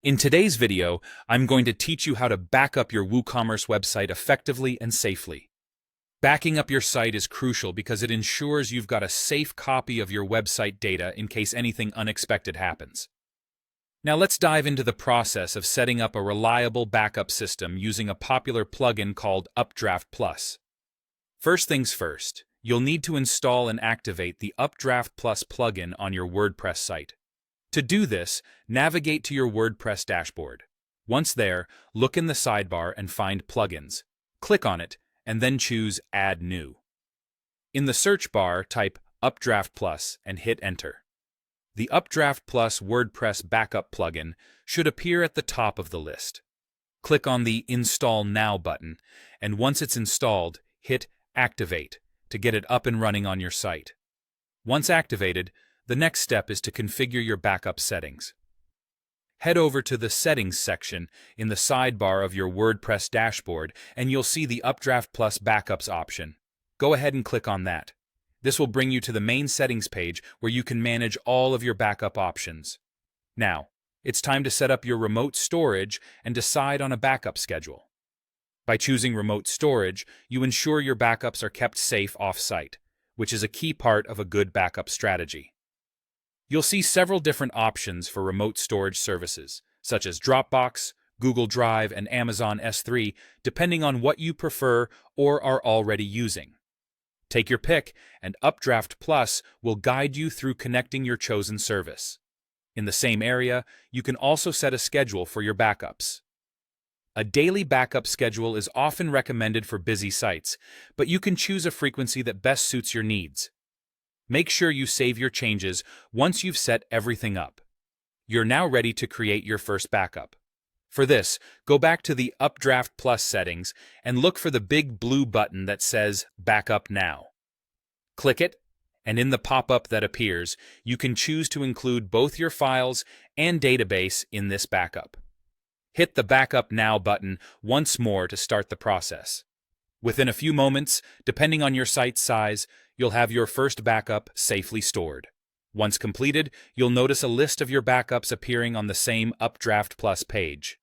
In today's video, I'm going to teach you how to back up your WooCommerce website effectively and safely. Backing up your site is crucial because it ensures you've got a safe copy of your website data in case anything unexpected happens. Now let's dive into the process of setting up a reliable backup system using a popular plugin called Updraft Plus. First things first, you'll need to install and activate the Updraft Plus plugin on your WordPress site. To do this, navigate to your WordPress dashboard. Once there, look in the sidebar and find Plugins. Click on it, and then choose Add New. In the search bar, type Updraft Plus and hit Enter. The Updraft Plus WordPress Backup plugin should appear at the top of the list. Click on the Install Now button, and once it's installed, hit Activate to get it up and running on your site. Once activated, the next step is to configure your backup settings. Head over to the Settings section in the sidebar of your WordPress dashboard and you'll see the Updraft Plus Backups option. Go ahead and click on that. This will bring you to the main settings page where you can manage all of your backup options. Now, it's time to set up your remote storage and decide on a backup schedule. By choosing remote storage, you ensure your backups are kept safe off-site, which is a key part of a good backup strategy. You'll see several different options for remote storage services, such as Dropbox, Google Drive, and Amazon S3, depending on what you prefer or are already using. Take your pick, and Updraft Plus will guide you through connecting your chosen service. In the same area, you can also set a schedule for your backups. A daily backup schedule is often recommended for busy sites, but you can choose a frequency that best suits your needs. Make sure you save your changes once you've set everything up. You're now ready to create your first backup. For this, go back to the Updraft Plus settings and look for the big blue button that says Backup Now. Click it, and in the pop-up that appears, you can choose to include both your files and database in this backup. Hit the Backup Now button once more to start the process. Within a few moments, depending on your site's size, you'll have your first backup safely stored. Once completed, you'll notice a list of your backups appearing on the same Updraft Plus page.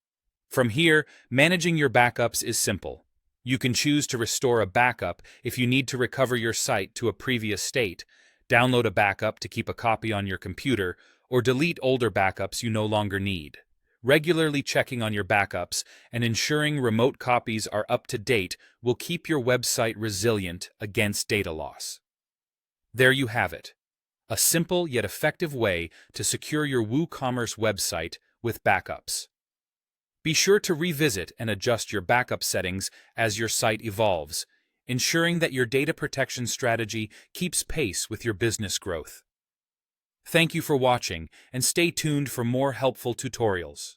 From here, managing your backups is simple. You can choose to restore a backup if you need to recover your site to a previous state, download a backup to keep a copy on your computer, or delete older backups you no longer need. Regularly checking on your backups and ensuring remote copies are up to date will keep your website resilient against data loss. There you have it, a simple yet effective way to secure your WooCommerce website with backups. Be sure to revisit and adjust your backup settings as your site evolves, ensuring that your data protection strategy keeps pace with your business growth. Thank you for watching, and stay tuned for more helpful tutorials.